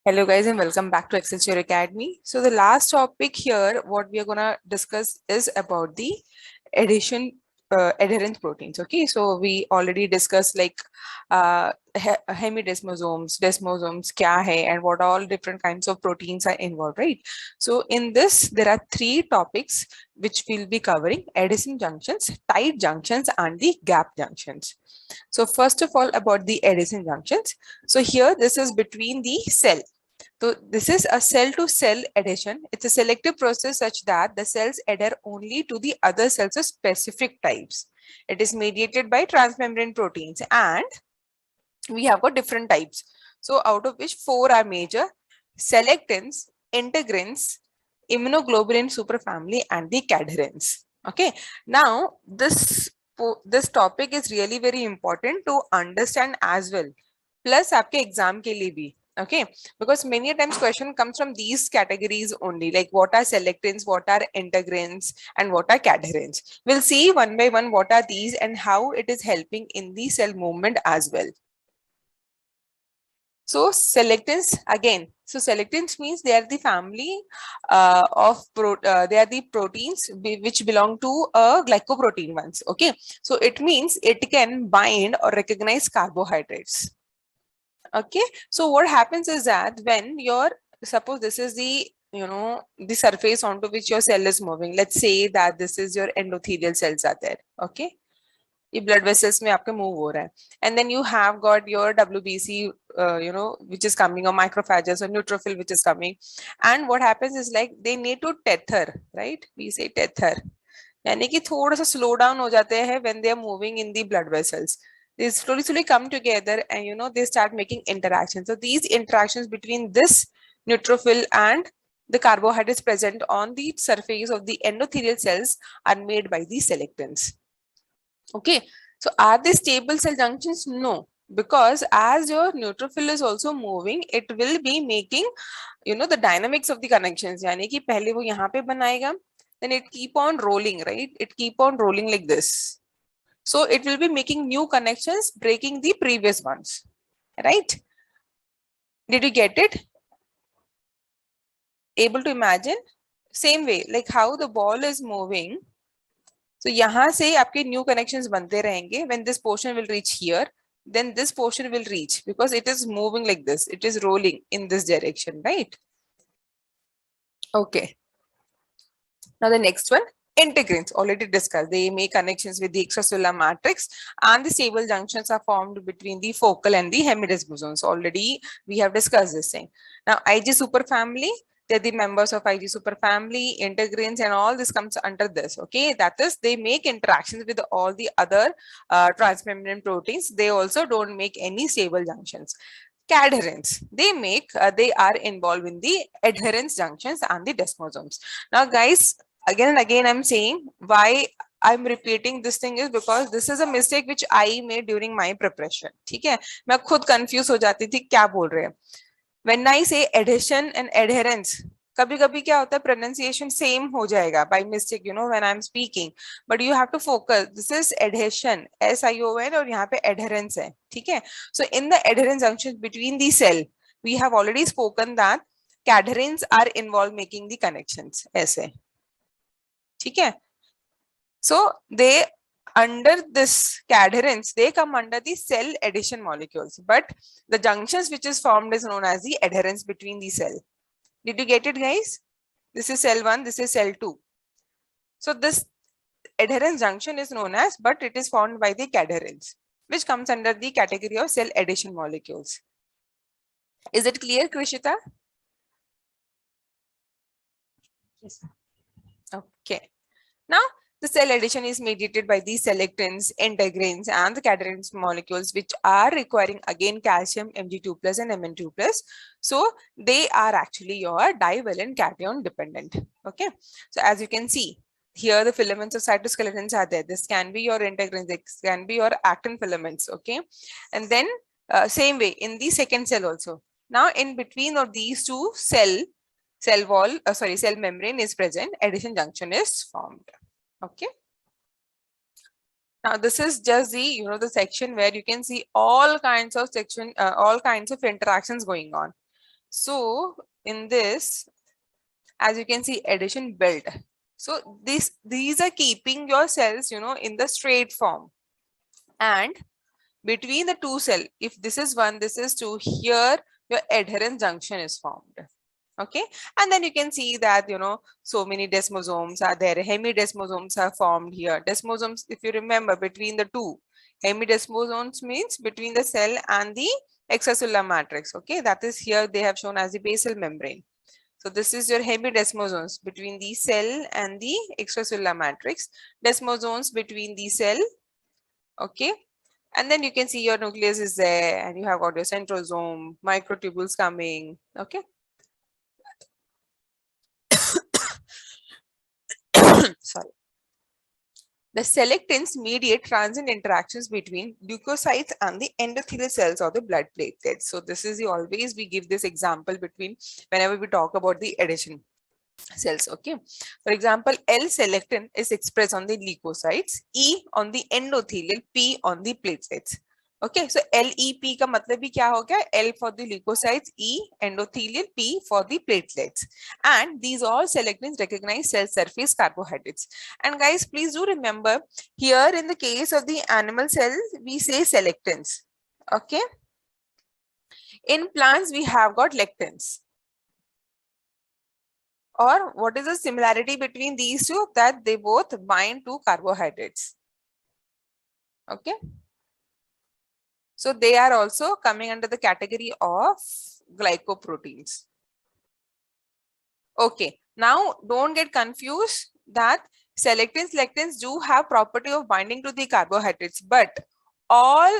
Hello guys and welcome back to Excel Academy. So the last topic here, what we are gonna discuss is about the adhesion adherent proteins. Okay, so we already discussed like hemidesmosomes, desmosomes, kya hai, and what all different kinds of proteins are involved, right? So in this, there are three topics which we'll be covering: adhesion junctions, tight junctions, and the gap junctions. So first of all, about the adhesion junctions. So here, this is between the cell. So this is a cell-to-cell adhesion. It's a selective process such that the cells adhere only to the other cells of specific types. It is mediated by transmembrane proteins, and we have got different types. So out of which four are major: selectins, integrins, immunoglobulin superfamily, and the cadherins. Okay. Now this topic is really very important to understand as well. Plus आपके exam के लिए भी. Okay, because many times question comes from these categories only, like what are selectins, what are integrins, and what are cadherins. We'll see one by one what are these and how it is helping in the cell movement as well. So selectins again. So selectins means they are the family they are the proteins which belong to glycoprotein ones. Okay, so it means it can bind or recognize carbohydrates. Okay, so what happens is that when suppose this is the the surface onto which your cell is moving. Let's say that this is your endothelial cells are there. Okay, ये blood vessels में आपके move हो रहा है, and then you have got your WBC which is coming, or macrophages or neutrophil which is coming, and what happens is like they need to tether, right? We say tether, यानी कि थोड़ा सा slow down हो जाते हैं when they are moving in the blood vessels. They slowly come together and they start making interactions. So these interactions between this neutrophil and the carbohydrates present on the surface of the endothelial cells are made by the selectins. Okay, so are they stable cell junctions? No, because as your neutrophil is also moving, it will be making the dynamics of the connections. यानी कि पहले वो यहाँ पे बनाएगा, then it keep on rolling, right? It keep on rolling like this. So it will be making new connections, breaking the previous ones, right? Did you get it? Able to imagine? Same way, like how the ball is moving. So यहाँ से आपके new connections बनते रहेंगे. When this portion will reach here, then this portion will reach, because it is moving like this. It is rolling in this direction, right? Okay. Now the next one, integrins, already discussed. They make connections with the extracellular matrix, and the stable junctions are formed between the focal and the hemidesmosomes. Already we have discussed this thing. Now IG superfamily, they're the members of IG superfamily, integrins, and all this comes under this. Okay, that is, they make interactions with all the other transmembrane proteins. They also don't make any stable junctions. Cadherins, they are involved in the adherence junctions and the desmosomes. Now guys, again and again I'm saying why I'm repeating this thing is because this is a mistake which I made during my preparation. ठीक है, मैं खुद confuse हो जाती थी क्या बोल रहे हैं. When I say adhesion and adherence, कभी कभी क्या होता है, pronunciation same हो जाएगा by mistake, when I'm speaking, but you have to focus. This is adhesion, SION, और यहाँ पे adherence है, ठीक है. So in the adherence junction between the cell, we have already spoken that cadherins are involved making the connections, ऐसे, ठीक है. So they, under this cadherins, they come under the cell adhesion molecules, but the junctions which is formed is known as the adherence between the cell. Did you get it, guys? This is cell 1, this is cell 2. So this adherence junction is known as, but it is formed by the cadherins, which comes under the category of cell adhesion molecules. Is it clear, Krishita? Yes. Okay. Now, the cell adhesion is mediated by the selectins, integrins, and the cadherins molecules, which are requiring again calcium, Mg2 plus and Mn2 plus. So they are actually your divalent cation dependent. Okay. So as you can see here, the filaments of cytoskeletons are there. This can be your integrins, this can be your actin filaments. Okay. And then same way in the second cell also. Now in between of these two cell membrane is present, adhesion junction is formed. Okay. Now this is just the the section where you can see all kinds of interactions going on. So in this, as you can see, addition belt. So these are keeping your cells, you know, in the straight form. And between the two cell, if this is 1, this is 2, here your adherent junction is formed. Okay, and then you can see that, you know, so many desmosomes are there, hemidesmosomes are formed here. Desmosomes, if you remember, between the two, hemidesmosomes means between the cell and the extracellular matrix. Okay, that is here they have shown as the basal membrane. So this is your hemidesmosomes between the cell and the extracellular matrix, desmosomes between the cell. Okay, and then you can see your nucleus is there, and you have got your centrosome, microtubules coming. Okay. Sorry. The selectins mediate transient interactions between leukocytes and the endothelial cells or the blood platelets. So this is the always we give this example between whenever we talk about the addition cells. Okay, for example, L-selectin is expressed on the leukocytes, E on the endothelial, P on the platelets. Okay, so LEP का मतलब भी क्या हो गया? L for the leukocytes, E endothelial, P for the platelets. And these all selectins recognize cell surface carbohydrates. And guys, please do remember, here in the case of the animal cells, we say selectins. Okay, in plants we have got lectins. Or what is the similarity between these two? That they both bind to carbohydrates. Okay. So they are also coming under the category of glycoproteins. Okay. Now don't get confused that selectins, lectins do have property of binding to the carbohydrates, but all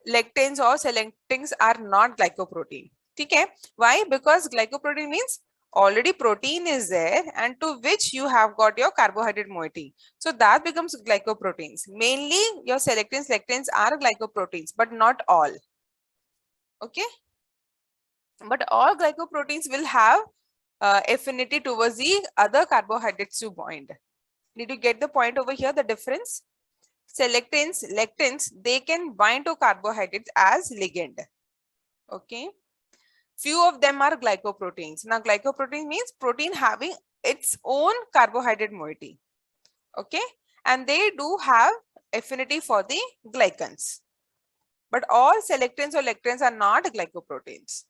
lectins or selectins are not glycoprotein. Okay. Why? Because glycoprotein means already protein is there and to which you have got your carbohydrate moiety. So that becomes glycoproteins. Mainly your selectins, lectins are glycoproteins, but not all. Okay. But all glycoproteins will have affinity towards the other carbohydrates to bind. Did you get the point over here, the difference? Selectins, lectins, they can bind to carbohydrates as ligand. Okay. Few of them are glycoproteins. Now, glycoprotein means protein having its own carbohydrate moiety. Okay. And they do have affinity for the glycans. But all selectins or lectins are not glycoproteins.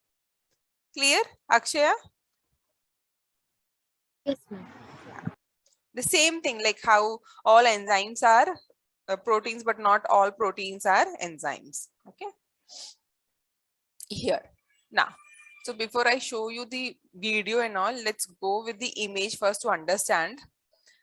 Clear, Akshaya? Yes, ma'am. The same thing like how all enzymes are proteins, but not all proteins are enzymes. Okay. Here. Now, so before I show you the video and all, let's go with the image first to understand.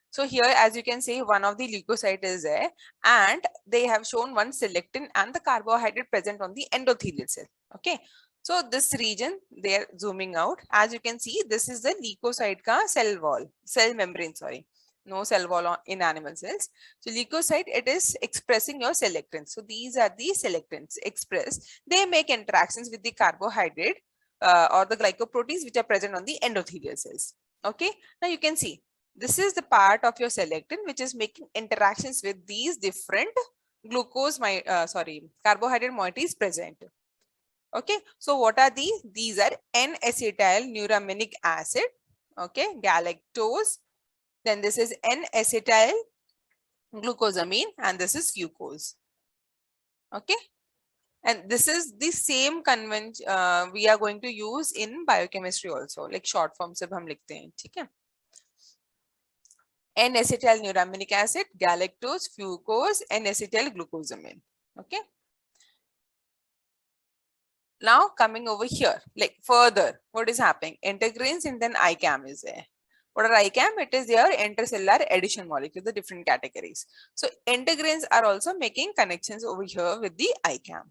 So here, as you can see, one of the leukocyte is there and they have shown one selectin and the carbohydrate present on the endothelial cell. Okay. So this region, they are zooming out. As you can see, this is the leukocyte ka cell wall, cell membrane, sorry. No cell wall in animal cells. So leukocyte, it is expressing your selectins. So these are the selectins expressed. They make interactions with the carbohydrate or the glycoproteins which are present on the endothelial cells. Okay. Now you can see this is the part of your selectin which is making interactions with these different carbohydrate moieties present. Okay, so what are these? These are N-acetyl neuraminic acid, okay, galactose. Then this is N-acetyl glucosamine and this is fucose. Okay, and this is the same convention we are going to use in biochemistry also, like short form se hum likhte hain, theek hai? N-acetyl neuraminic acid, galactose, fucose, N-acetyl glucosamine. Okay. Now coming over here, like further, what is happening? Integrins and then ICAM is there. What are ICAM? It is your intercellular addition molecule, the different categories. So integrins are also making connections over here with the ICAM.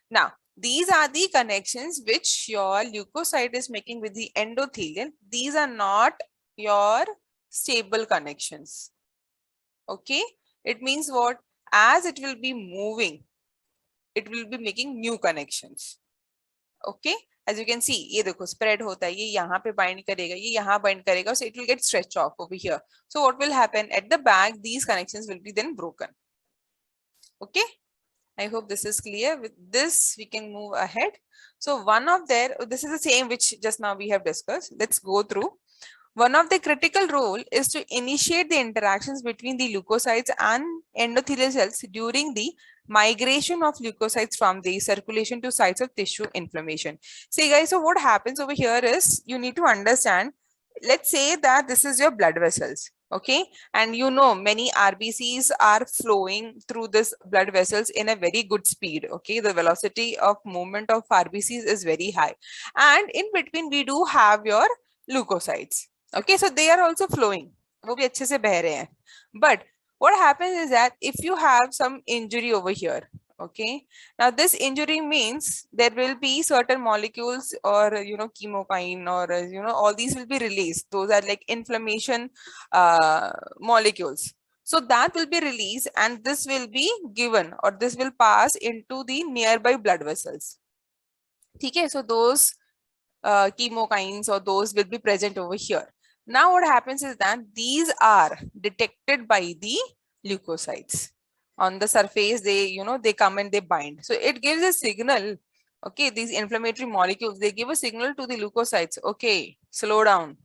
Now, these are the connections which your leukocyte is making with the endothelium. These are not your stable connections. Okay, it means what? As it will be moving, it will be making new connections. Okay, as you can see, ये देखो spread होता है, ये यहाँ पे bind करेगा, ये यहाँ bind करेगा, so it will get stretched off over here. So what will happen at the back? These connections will be then broken. Okay. I hope this is clear. With this, we can move ahead. So this is the same which just now we have discussed. Let's go through. One of the critical role is to initiate the interactions between the leukocytes and endothelial cells during the migration of leukocytes from the circulation to sites of tissue inflammation. See guys, so what happens over here is you need to understand, let's say that this is your blood vessels, okay, and you know many RBCs are flowing through this blood vessels in a very good speed, okay, the velocity of movement of RBCs is very high, and in between we do have your leukocytes, okay, so they are also flowing, वो भी अच्छे से बह रहे हैं, but what happens is that if you have some injury over here, okay, now this injury means there will be certain molecules or chemokine or all these will be released. Those are like inflammation molecules, so that will be released and this will be given or this will pass into the nearby blood vessels. Okay, so those chemokines or those will be present over here. Now what happens is that these are detected by the leukocytes. On the surface, they come and they bind. So it gives a signal. Okay, these inflammatory molecules, they give a signal to the leukocytes. Okay, slow down.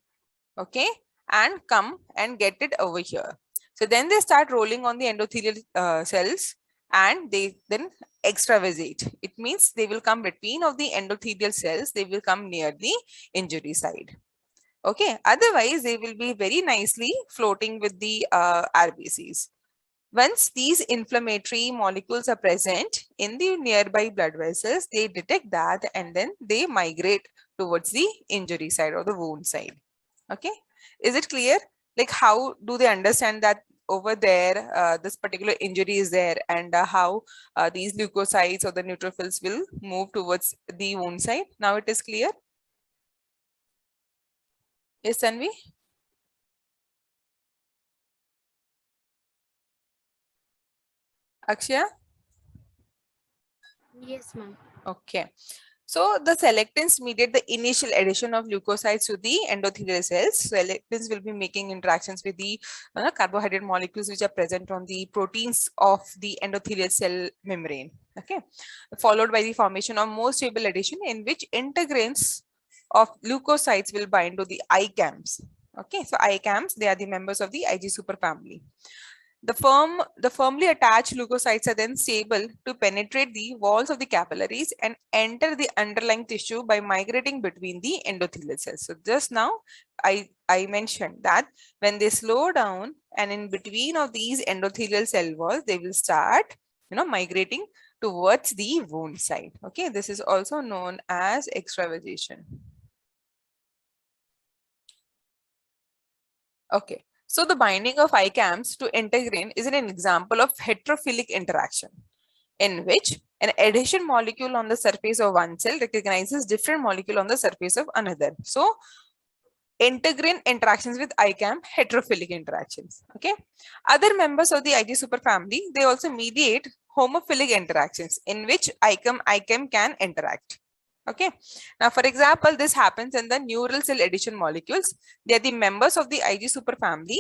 Okay, and come and get it over here. So then they start rolling on the endothelial cells and they then extravasate. It means they will come between of the endothelial cells. They will come near the injury side. Okay, otherwise they will be very nicely floating with the RBCs. Once these inflammatory molecules are present in the nearby blood vessels, they detect that and then they migrate towards the injury side or the wound side. Okay, is it clear? Like how do they understand that over there this particular injury is there and how these leukocytes or the neutrophils will move towards the wound side? Now it is clear? Yes, Tanvi? Akshaya? Yes, ma'am. Okay. So the selectins mediate the initial addition of leukocytes to the endothelial cells. Selectins will be making interactions with the carbohydrate molecules which are present on the proteins of the endothelial cell membrane. Okay, followed by the formation of more stable addition in which integrins of leukocytes will bind to the ICAMs. Okay, so ICAMs, they are the members of the Ig superfamily. The firmly attached leukocytes are then stable to penetrate the walls of the capillaries and enter the underlying tissue by migrating between the endothelial cells. So just now I mentioned that when they slow down and in between of these endothelial cell walls, they will start migrating towards the wound side. Okay, this is also known as extravasation. Okay. So the binding of ICAMs to integrin is an example of heterophilic interaction in which an adhesion molecule on the surface of one cell recognizes different molecule on the surface of another. So integrin interactions with ICAM, heterophilic interactions. Okay. Other members of the Ig superfamily, they also mediate homophilic interactions in which ICAM can interact. Okay, now for example, this happens in the neural cell addition molecules. They are the members of the Ig superfamily.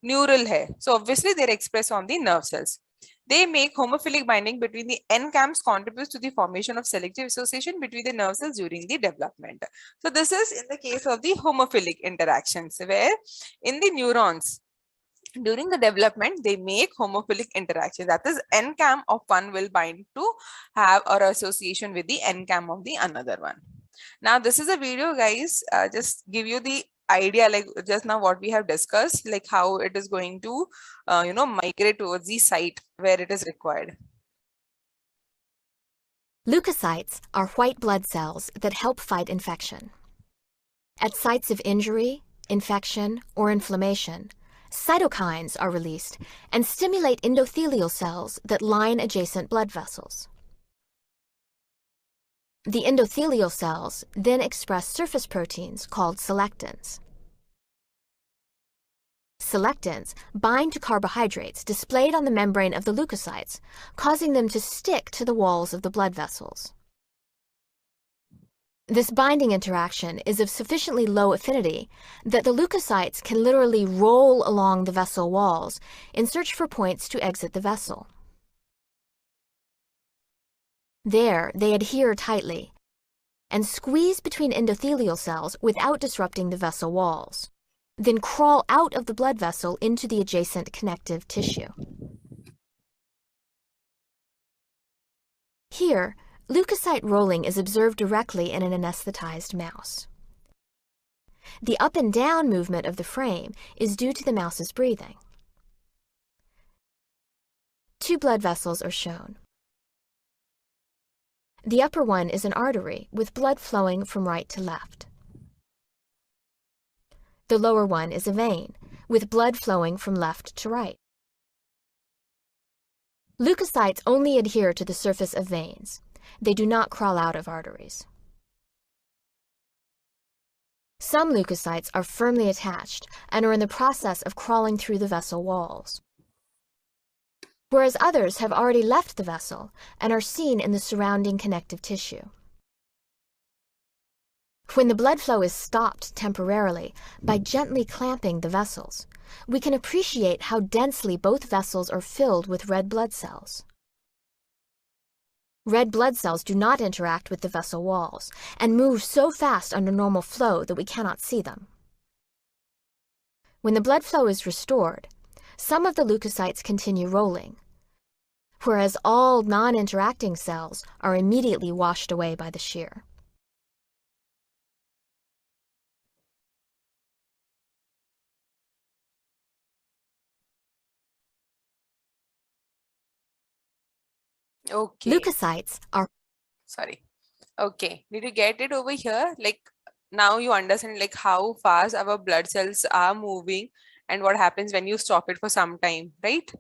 Neural hai, so obviously they're expressed on the nerve cells. They make homophilic binding between the NCAMs, contributes to the formation of selective association between the nerve cells during the development. So this is in the case of the homophilic interactions where in the neurons during the development, they make homophilic interaction. That is, NCAM of one will bind to have or association with the NCAM of the another one. Now, this is a video, guys. Just give you the idea, like just now what we have discussed, like how it is going to, migrate towards the site where it is required. Leukocytes are white blood cells that help fight infection. At sites of injury, infection, or inflammation, cytokines are released and stimulate endothelial cells that line adjacent blood vessels. The endothelial cells then express surface proteins called selectins. Selectins bind to carbohydrates displayed on the membrane of the leukocytes, causing them to stick to the walls of the blood vessels. This binding interaction is of sufficiently low affinity that the leukocytes can literally roll along the vessel walls in search for points to exit the vessel. There, they adhere tightly and squeeze between endothelial cells without disrupting the vessel walls, then crawl out of the blood vessel into the adjacent connective tissue. Here, leukocyte rolling is observed directly in an anesthetized mouse. The up and down movement of the frame is due to the mouse's breathing. Two blood vessels are shown. The upper one is an artery with blood flowing from right to left. The lower one is a vein with blood flowing from left to right. Leukocytes only adhere to the surface of veins. They do not crawl out of arteries. Some leukocytes are firmly attached and are in the process of crawling through the vessel walls, whereas others have already left the vessel and are seen in the surrounding connective tissue. When the blood flow is stopped temporarily by gently clamping the vessels, we can appreciate how densely both vessels are filled with red blood cells. Red blood cells do not interact with the vessel walls and move so fast under normal flow that we cannot see them. When the blood flow is restored, some of the leukocytes continue rolling, whereas all non-interacting cells are immediately washed away by the shear. Okay. Leukocytes are Sorry. Okay. Did you get it over here? Like now you understand like how fast our blood cells are moving and what happens when you stop it for some time, right?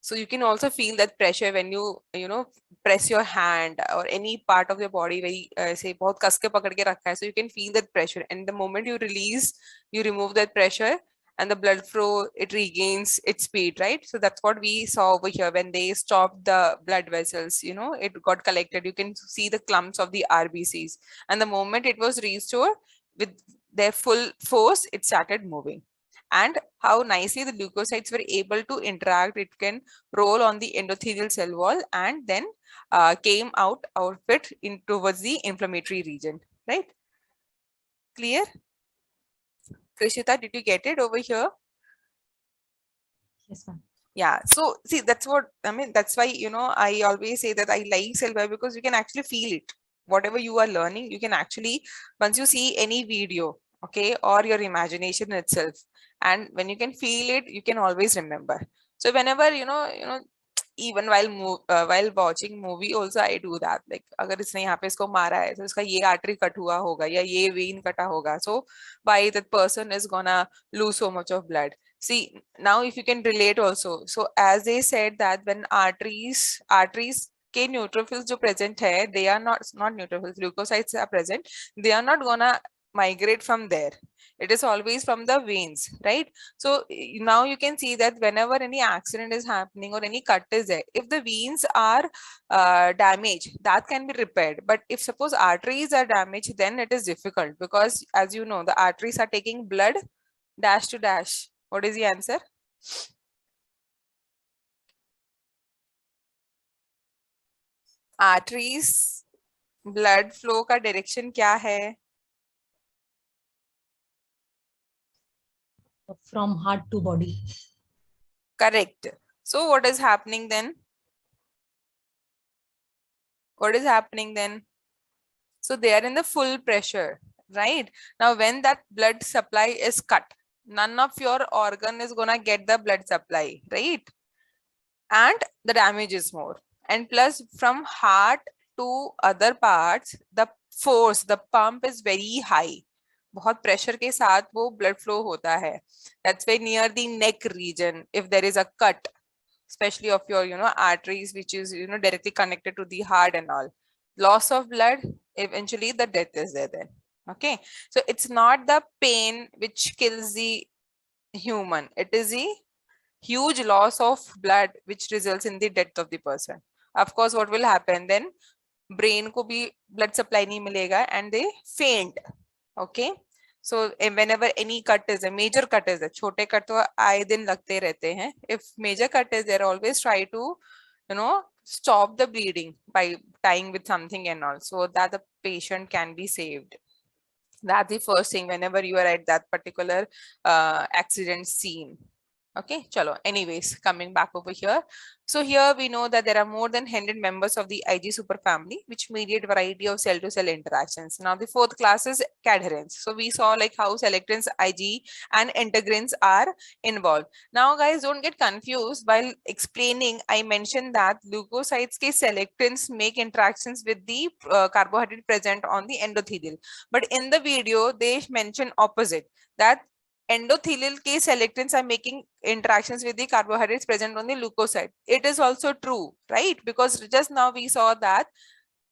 So you can also feel that pressure when you press your hand or any part of your body very say बहुत कस के पकड़ के रखा है, so you can feel that pressure, and the moment you release, you remove that pressure and the blood flow, it regains its speed, right? So that's what we saw over here when they stopped the blood vessels, it got collected. You can see the clumps of the RBCs, and the moment it was restored with their full force, it started moving. And how nicely the leukocytes were able to interact. It can roll on the endothelial cell wall and then came out of it in towards the inflammatory region, right? Clear? Krishita, did you get it over here? Yes, ma'am. Yeah, so see, that's what I mean. That's why, I always say that I like cell biology because you can actually feel it. Whatever you are learning, you can actually, once you see any video, okay, or your imagination itself, and when you can feel it, you can always remember. So whenever, even while watching movie also I do that. Like अगर इसने यहाँ पे इसको मारा है, तो इसका ये artery cut हुआ होगा या ये vein कटा होगा. So why that person is gonna lose so much of blood? See, now if you can relate also. So as they said that when arteries के neutrophils जो present है, they are not neutrophils, leukocytes are present. They are not gonna migrate from there. It is always from the veins, right? So now you can see that whenever any accident is happening or any cut is there, if the veins are damaged, that can be repaired. But if suppose arteries are damaged, then it is difficult because as you know, the arteries are taking blood dash to dash. What is the answer? Arteries blood flow का direction क्या है? From heart to body. Correct. So what is happening then? What is happening then? So they are in the full pressure, right? Now when that blood supply is cut, none of your organ is gonna get the blood supply, right? And the damage is more. And plus from heart to other parts, the force, the pump is very high. बहुत pressure के साथ वो blood flow होता है. That's why near the neck region, if there is a cut, especially of your, arteries, which is, directly connected to the heart and all, loss of blood, eventually the death is there then. Okay, so it's not the pain which kills the human. It is the huge loss of blood which results in the death of the person. Of course, what will happen then? Brain को भी blood supply नहीं मिलेगा and they faint. Okay, so whenever any cut is a major cut is a छोटे cut तो आए दिन लगते रहते हैं. If major cut is there, always try to stop the bleeding by tying with something and all, so that the patient can be saved. That's the first thing whenever you are at that particular accident scene. Okay, chalo. Anyways, coming back over here. So here we know that there are more than 100 members of the Ig superfamily, which mediate variety of cell-to-cell interactions. Now the fourth class is cadherins. So we saw like how selectins, Ig, and integrins are involved. Now guys, don't get confused. While explaining, I mentioned that leukocytes ke selectins make interactions with the carbohydrate present on the endothelial. But in the video, they mention opposite, that endothelial K selectins are making interactions with the carbohydrates present on the leukocyte. It is also true, right? Because just now we saw that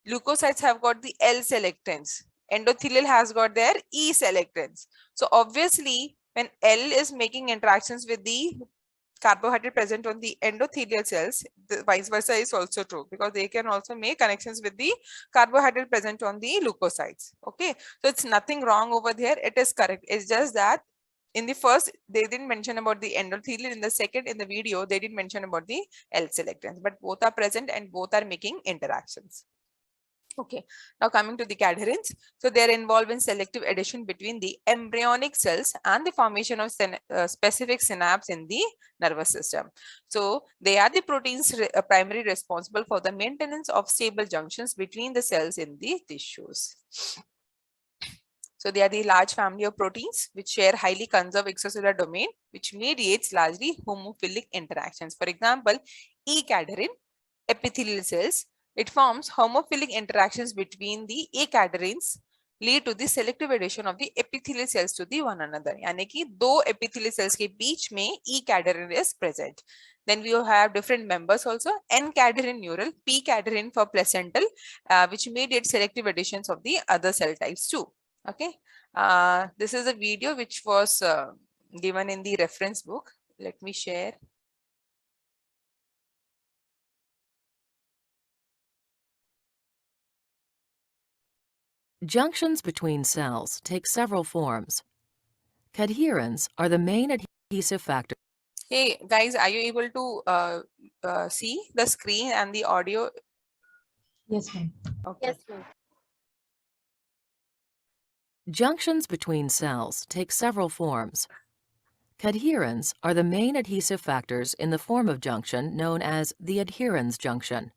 leukocytes have got the L selectins. Endothelial has got their E selectins. So obviously, when L is making interactions with the carbohydrate present on the endothelial cells, the vice versa is also true, because they can also make connections with the carbohydrate present on the leukocytes. Okay, so it's nothing wrong over there. It is correct. It's just that in the first, they didn't mention about the endothelial. In the second, in the video, they didn't mention about the L selectins, but both are present and both are making interactions. Okay, now coming to the cadherins. So they are involved in selective addition between the embryonic cells and the formation of specific synapse in the nervous system. So they are the proteins primarily responsible for the maintenance of stable junctions between the cells in the tissues. So they are the large family of proteins which share highly conserved extracellular domain, which mediates largely homophilic interactions. For example, E-cadherin, epithelial cells, it forms homophilic interactions between the A-cadherins, lead to the selective addition of the epithelial cells to the one another. यानी कि दो epithelial cells के बीच में E-cadherin is present. Then we have different members also, N-cadherin neural, P-cadherin for placental, which mediate selective additions of the other cell types too. Okay, this is a video which was given in the reference book. Let me share. Junctions between cells take several forms. Cadherins are the main adhesive factor. Hey guys, are you able to see the screen and the audio? Yes, ma'am. Okay. Yes, ma'am. Junctions between cells take several forms. Cadherins are the main adhesive factors in the form of junction known as the adherens junction.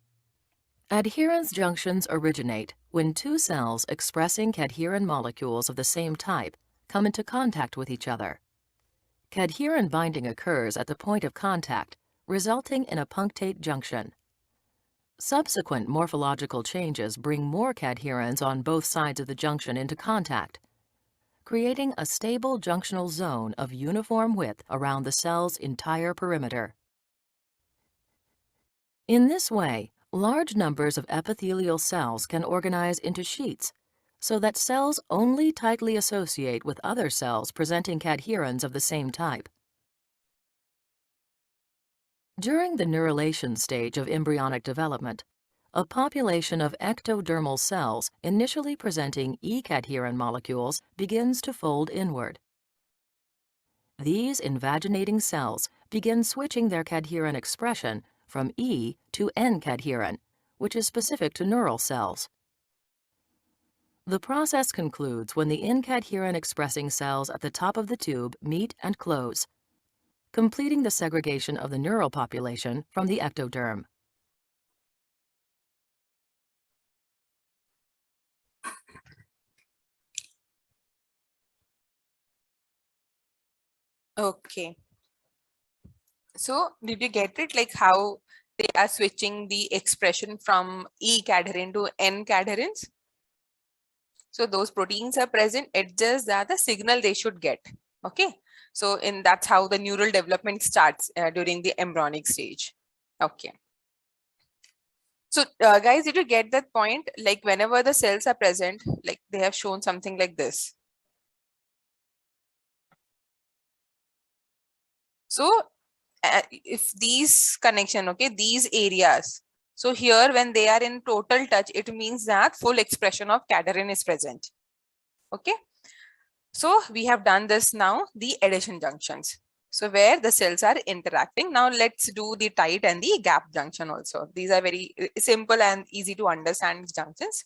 Adherens junctions originate when two cells expressing cadherin molecules of the same type come into contact with each other. Cadherin binding occurs at the point of contact, resulting in a punctate junction. Subsequent morphological changes bring more cadherins on both sides of the junction into contact, creating a stable junctional zone of uniform width around the cell's entire perimeter. In this way, large numbers of epithelial cells can organize into sheets, so that cells only tightly associate with other cells presenting cadherins of the same type. During the neurulation stage of embryonic development, a population of ectodermal cells initially presenting E-cadherin molecules begins to fold inward. These invaginating cells begin switching their cadherin expression from E to N-cadherin, which is specific to neural cells. The process concludes when the N-cadherin expressing cells at the top of the tube meet and close, completing the segregation of the neural population from the ectoderm. Okay. So did you get it? Like how they are switching the expression from E-cadherin to N-cadherins? So those proteins are present. It's just that the signal they should get. Okay. So that's how the neural development starts during the embryonic stage. Okay. So guys, did you get that point? Like whenever the cells are present, like they have shown something like this. So if these connection, okay, these areas. So here when they are in total touch, it means that full expression of cadherin is present. Okay. So we have done this now, the addition junctions. So where the cells are interacting. Now let's do the tight and the gap junction also. These are very simple and easy to understand junctions.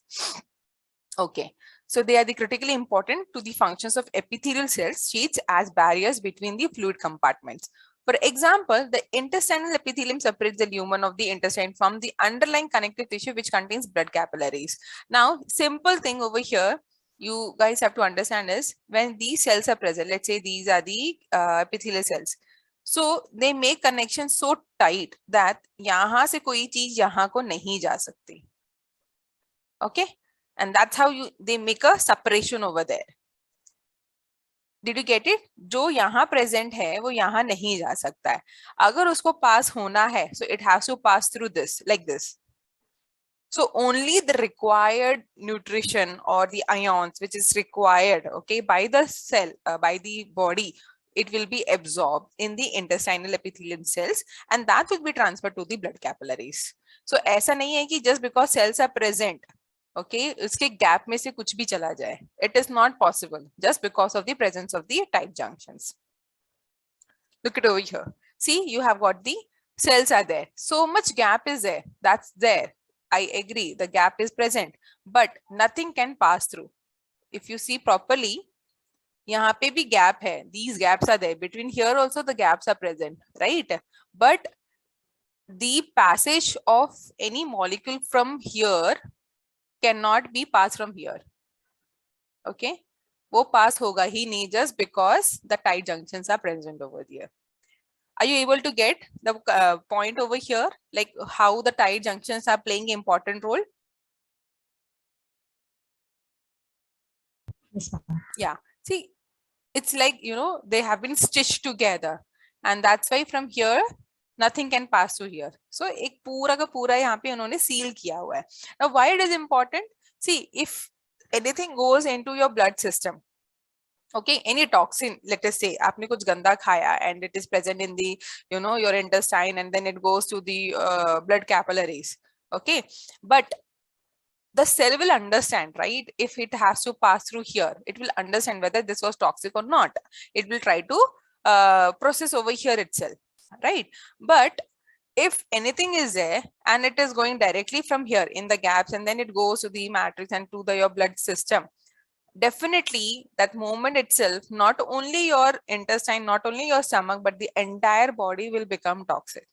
Okay, so they are the critically important to the functions of epithelial cells sheets as barriers between the fluid compartments. For example, the intestinal epithelium separates the lumen of the intestine from the underlying connective tissue which contains blood capillaries. Now, simple thing over here, you guys have to understand is when these cells are present, let's say these are the epithelial cells. So they make connections so tight that यहाँ से कोई चीज यहाँ को नहीं जा सकती. Okay, and that's how they make a separation over there. Did you get it? जो यहाँ present है वो यहाँ नहीं जा सकता है. अगर उसको pass होना है, so it has to pass through this like this. So only the required nutrition or the ions which is required, okay, by the cell, by the body, it will be absorbed in the intestinal epithelium cells and that will be transferred to the blood capillaries. So ऐसा नहीं है कि just because cells are present, okay, उसके gap में से कुछ भी चला जाए. It is not possible just because of the presence of the tight junctions. Look it over here. See, you have got the cells are there. So much gap is there. That's there. I agree, the gap is present, but nothing can pass through. If you see properly, यहाँ पे भी gap है. These gaps are there. Between here also the gaps are present, right? But the passage of any molecule from here cannot be passed from here. Okay, वो pass होगा ही नहीं just because the tight junctions are present over there. Are you able to get the point over here, like how the tight junctions are playing an important role? Yes, ma'am. Yeah, see, it's like, you know, they have been stitched together and that's why from here nothing can pass through here. So एक पूरा का पूरा यहाँ पे उन्होंने seal किया हुआ है. Now why it is important? See, if anything goes into your blood system, okay, any toxin, let us say आपने कुछ गंदा खाया and it is present in the, you know, your intestine and then it goes to the blood capillaries, okay, but the cell will understand, right? If it has to pass through here, it will understand whether this was toxic or not. It will try to process over here itself, right? But if anything is there and it is going directly from here in the gaps and then it goes to the matrix and to your blood system, definitely that moment itself, not only your intestine, not only your stomach, but the entire body will become toxic.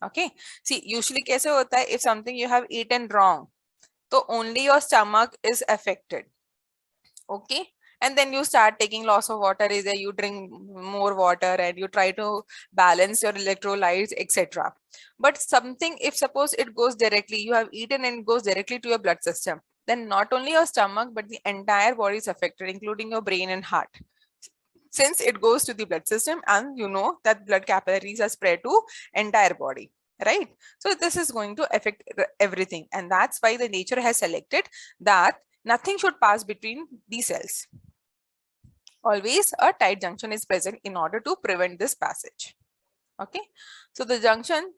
Okay, see, usually kaise hota hai, if something you have eaten wrong, so only your stomach is affected. Okay, and then you start taking loss of water, is there, you drink more water and you try to balance your electrolytes, etc. But something, if suppose it goes directly, you have eaten and it goes directly to your blood system, then not only your stomach but the entire body is affected, including your brain and heart, since it goes to the blood system and you know that blood capillaries are spread to entire body, right? So this is going to affect everything, and that's why the nature has selected that nothing should pass between these cells. Always a tight junction is present in order to prevent this passage. Okay, so the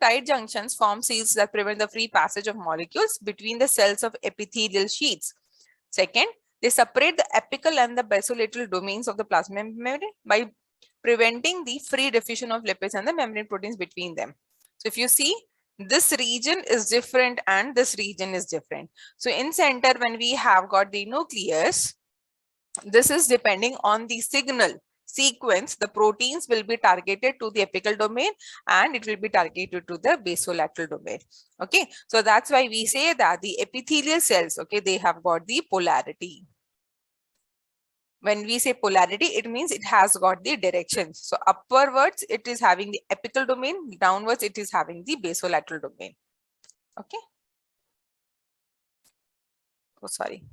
tight junctions form seals that prevent the free passage of molecules between the cells of epithelial sheets. Second, they separate the apical and the basolateral domains of the plasma membrane by preventing the free diffusion of lipids and the membrane proteins between them. So if you see, this region is different and this region is different. So in center, when we have got the nucleus, this is depending on the signal sequence, the proteins will be targeted to the apical domain and it will be targeted to the basolateral domain. Okay, so that's why we say that the epithelial cells, okay, they have got the polarity. When we say polarity, it means it has got the directions. So upwards, it is having the apical domain, downwards, it is having the basolateral domain. Okay. Oh, sorry.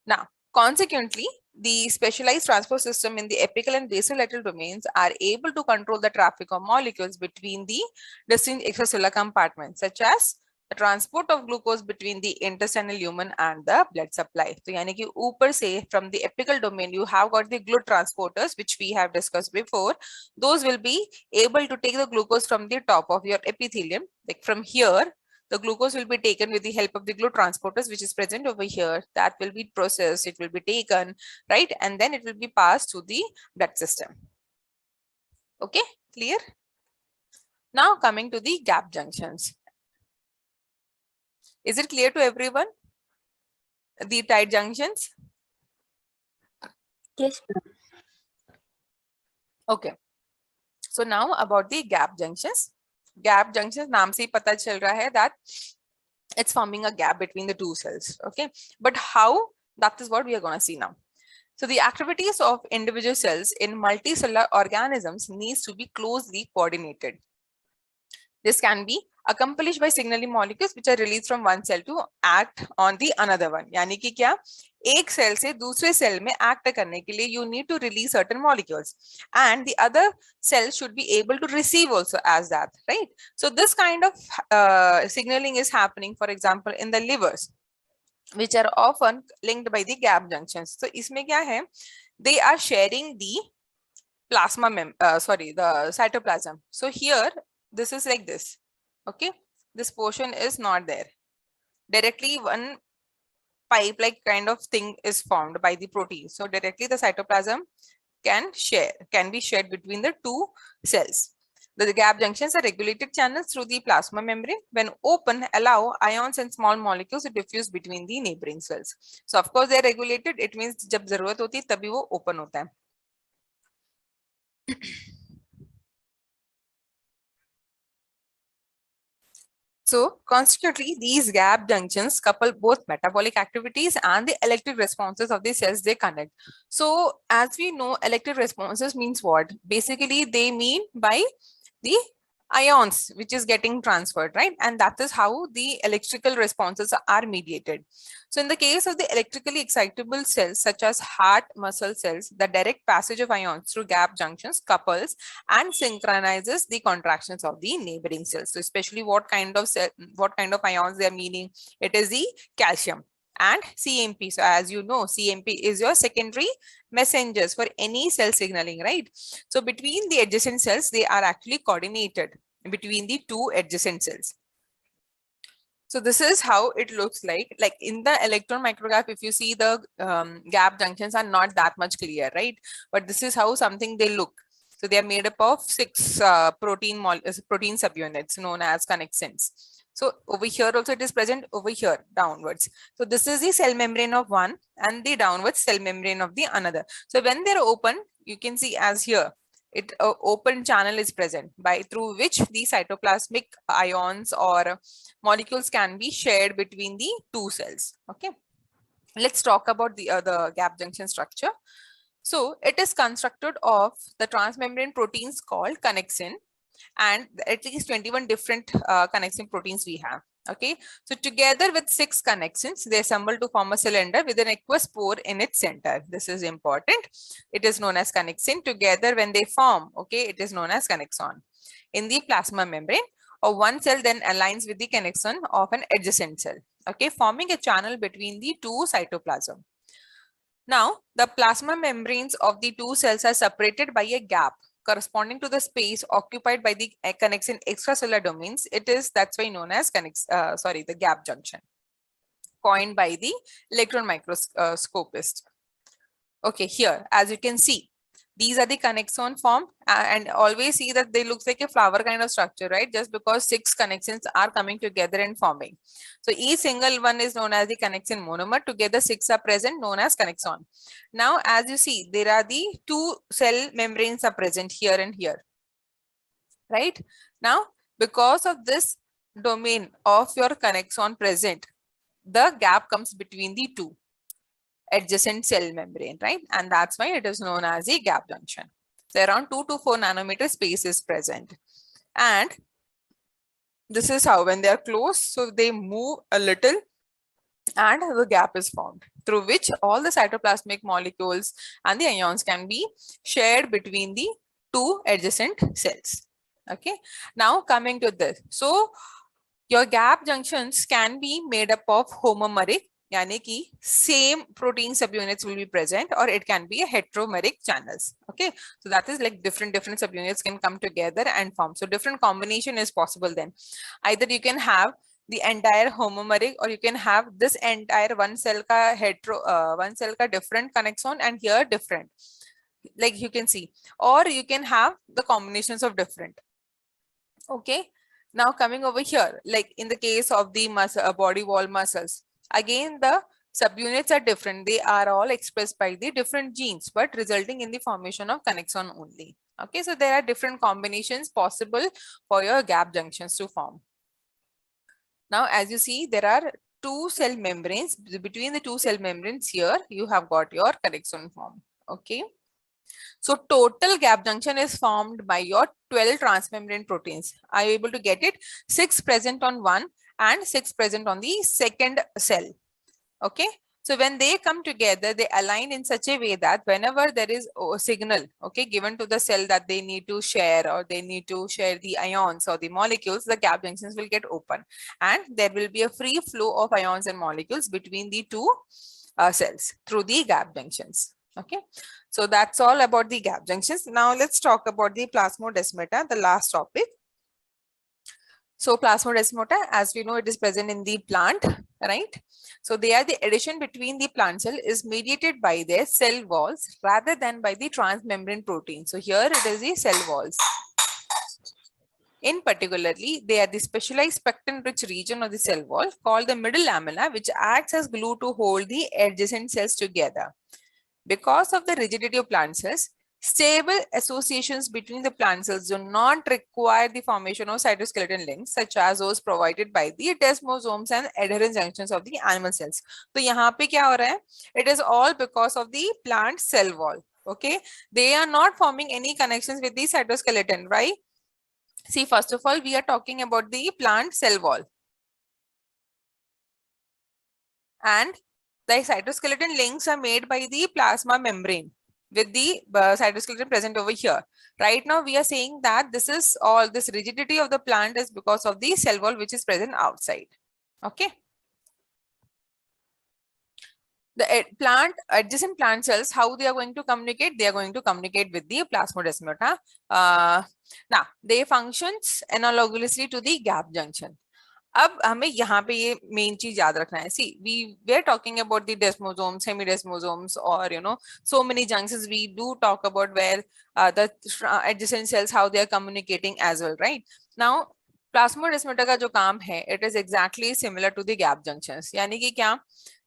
Now, consequently, the specialized transport system in the apical and basolateral domains are able to control the traffic of molecules between the distinct extracellular compartments, such as the transport of glucose between the intestinal lumen and the blood supply. So, यानी कि ऊपर से from the apical domain, you have got the GLUT transporters, which we have discussed before. Those will be able to take the glucose from the top of your epithelium, like from here. The glucose will be taken with the help of the GLUT transporters, which is present over here. That will be processed, it will be taken, right? And then it will be passed to the blood system. Okay, clear? Now coming to the gap junctions. Is it clear to everyone? The tight junctions? Yes, ma'am. Okay. So now about the gap junctions. Gap junctions नाम से ही पता चल रहा है that it's forming a gap between the two cells. Okay, but how? That is what we are going to see now. So the activities of individual cells in multicellular organisms needs to be closely coordinated. This can be accomplished by signaling molecules which are released from one cell to act on the another one. यानी कि क्या? एक cell से दूसरे cell में act करने के लिए you need to release certain molecules and the other cell should be able to receive also as that, right? So this kind of signaling is happening, for example, in the livers, which are often linked by the gap junctions. So इसमें क्या है? They are sharing the the cytoplasm. So here, this is like this. Okay, this portion is not there. Directly one pipe like kind of thing is formed by the protein. So directly the cytoplasm can be shared between the two cells. The gap junctions are regulated channels through the plasma membrane. When open, allow ions and small molecules to diffuse between the neighboring cells. So of course they are regulated. It means जब जरूरत होती है तभी वो open होता है. So consequently, these gap junctions couple both metabolic activities and the electric responses of the cells they connect. So as we know, electric responses means what? Basically, they mean by the ions which is getting transferred, right? And that is how the electrical responses are mediated. So in the case of the electrically excitable cells such as heart muscle cells, the direct passage of ions through gap junctions couples and synchronizes the contractions of the neighboring cells. So especially what kind of ions they are meaning? It is the calcium and CMP. So as you know, CMP is your secondary messengers for any cell signaling, right? So between the adjacent cells, they are actually coordinated between the two adjacent cells. So this is how it looks like. Like in the electron micrograph, if you see the gap junctions are not that much clear, right? But this is how something they look. So they are made up of 6 protein subunits known as connexins. So over here also it is present, over here downwards. So this is the cell membrane of one and the downwards cell membrane of the another. So when they're open, you can see as here, it open channel is present by through which the cytoplasmic ions or molecules can be shared between the two cells. Okay, let's talk about the gap junction structure. So it is constructed of the transmembrane proteins called connexin and at least 21 different connexin proteins we have. Okay, so together with 6 connexins, they assemble to form a cylinder with an aqueous pore in its center. This is important. It is known as connexin. Together when they form, okay, it is known as connexon. In the plasma membrane, or one cell then aligns with the connexon of an adjacent cell, okay, forming a channel between the two cytoplasm. Now, the plasma membranes of the two cells are separated by a gap corresponding to the space occupied by the connexin extracellular domains. That's why known as the gap junction, coined by the electron microscopist. Okay, here, as you can see, these are the connexon formed and always see that they look like a flower kind of structure, right? Just because 6 connexins are coming together and forming. So each single one is known as the connexin monomer. Together 6 are present, known as connexon. Now, as you see, there are the 2 cell membranes are present here and here, right? Now, because of this domain of your connexon present, the gap comes between the two adjacent cell membrane, right? And that's why it is known as a gap junction. So around 2 to 4 nanometer space is present. And this is how when they are close, so they move a little and the gap is formed through which all the cytoplasmic molecules and the ions can be shared between the two adjacent cells. Okay, now coming to this. So your gap junctions can be made up of homomeric, यानी कि same protein subunits will be present, or it can be a heteromeric channels. Okay, so that is like different subunits can come together and form. So different combination is possible then. Either you can have the entire homomeric, or you can have this entire one cell ka different connexon and here different. like you can see, or you can have the combinations of different. Okay, now coming over here, like in the case of the muscle, body wall muscles, again the subunits are different. They are all expressed by the different genes, but resulting in the formation of connexon only. Okay, so there are different combinations possible for your gap junctions to form. Now, as you see, there are two cell membranes. Between the two cell membranes here, you have got your connexon form. Okay. So total gap junction is formed by your 12 transmembrane proteins. Are you able to get it? 6 present on one and 6 present on the second cell. Okay. So when they come together, they align in such a way that whenever there is a signal, okay, given to the cell that they need to share or they need to share the ions or the molecules, the gap junctions will get open and there will be a free flow of ions and molecules between the two cells through the gap junctions. Okay, so that's all about the gap junctions. Now let's talk about the plasmodesmata, the last topic. So plasmodesmata, as we know, it is present in the plant, right? So they are the addition between the plant cell is mediated by their cell walls rather than by the transmembrane protein. So here it is the cell walls. In particularly, they are the specialized pectin-rich region of the cell wall called the middle lamella, which acts as glue to hold the adjacent cells together. Because of the rigidity of plant cells, stable associations between the plant cells do not require the formation of cytoskeleton links, such as those provided by the desmosomes and adherent junctions of the animal cells. So, यहाँ पे क्या हो रहा है? It is all because of the plant cell wall. Okay, they are not forming any connections with the cytoskeleton, right? See, first of all, we are talking about the plant cell wall. And the cytoskeleton links are made by the plasma membrane with the cytoskeleton present over here. Right now, we are saying that this is all, this rigidity of the plant is because of the cell wall which is present outside. Okay. The adjacent plant cells, how they are going to communicate? They are going to communicate with the plasmodesmata. Now, they functions analogously to the gap junction. अब हमें यहाँ पे ये main चीज याद रखना है. See, we were talking about the desmosomes, semidesmosomes, or so many junctions we do talk about where the adjacent cells, how they are communicating as well, right? Now, plasmodesmata का जो काम है, it is exactly similar to the gap junctions. यानी कि क्या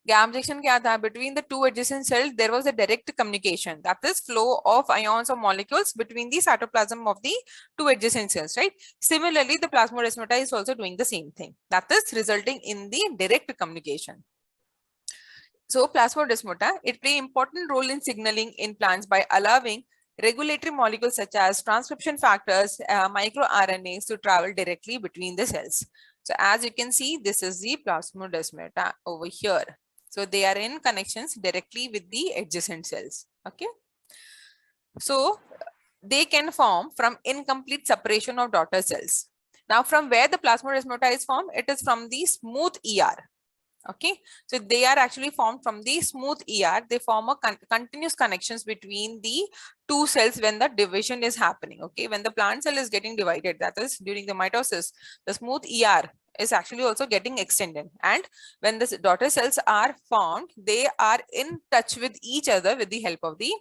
gap junction क्या था? Between the two adjacent cells, there was a direct communication. That is flow of ions or molecules between the cytoplasm of the two adjacent cells, right? Similarly, the plasmodesmata is also doing the same thing. That is resulting in the direct communication. So plasmodesmata, it play important role in signaling in plants by allowing regulatory molecules such as transcription factors, microRNAs to travel directly between the cells. So as you can see, this is the plasmodesmata over here. So they are in connections directly with the adjacent cells. Okay. So they can form from incomplete separation of daughter cells. Now, from where the plasmodesmata is formed, it is from the smooth ER. Okay, so they are actually formed from the smooth ER. They form a continuous connections between the two cells when the division is happening. Okay, when the plant cell is getting divided, that is during the mitosis, the smooth ER is actually also getting extended. And when the daughter cells are formed, they are in touch with each other with the help of the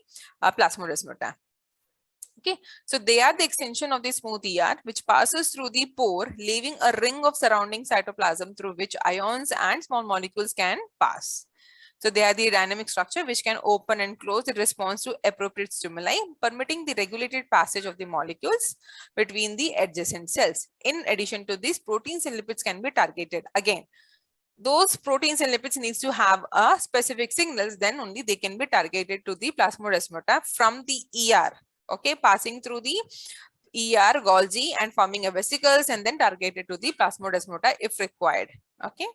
plasmodesmata. Okay, so they are the extension of the smooth ER, which passes through the pore, leaving a ring of surrounding cytoplasm through which ions and small molecules can pass. So they are the dynamic structure which can open and close in response to appropriate stimuli, permitting the regulated passage of the molecules between the adjacent cells. In addition to this, proteins and lipids can be targeted. Again, those proteins and lipids needs to have a specific signals, then only they can be targeted to the plasmodesmata from the ER. Okay, passing through the ER, Golgi, and forming a vesicles and then targeted to the plasmodesmata if required. Okay.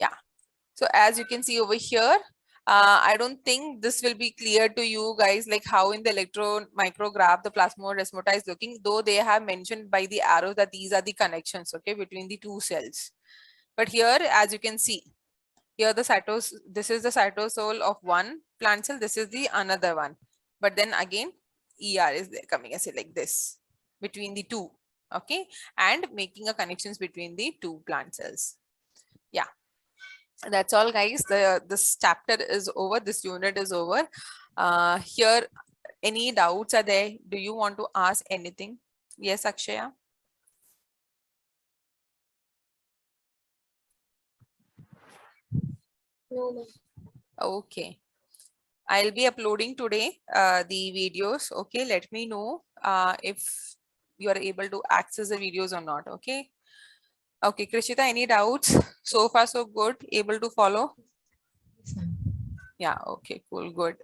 Yeah. So as you can see over here, I don't think this will be clear to you guys, like how in the electron micrograph the plasmodesmata is looking, though they have mentioned by the arrow that these are the connections, okay, between the two cells. But here, as you can see, here the this is the cytosol of one plant cell, this is the another one. But then again, ER is there coming as like this between the two, okay, and making a connections between the two plant cells. Yeah, that's all, guys. This chapter is over. This unit is over. Here, any doubts are there? Do you want to ask anything? Yes, Akshaya. No, ma'am. Okay. I'll be uploading today the videos. Okay, let me know if you are able to access the videos or not. Okay. Okay, Krishita, any doubts? So far, so good. Able to follow? Yes, ma'am. Yeah, okay, cool, good.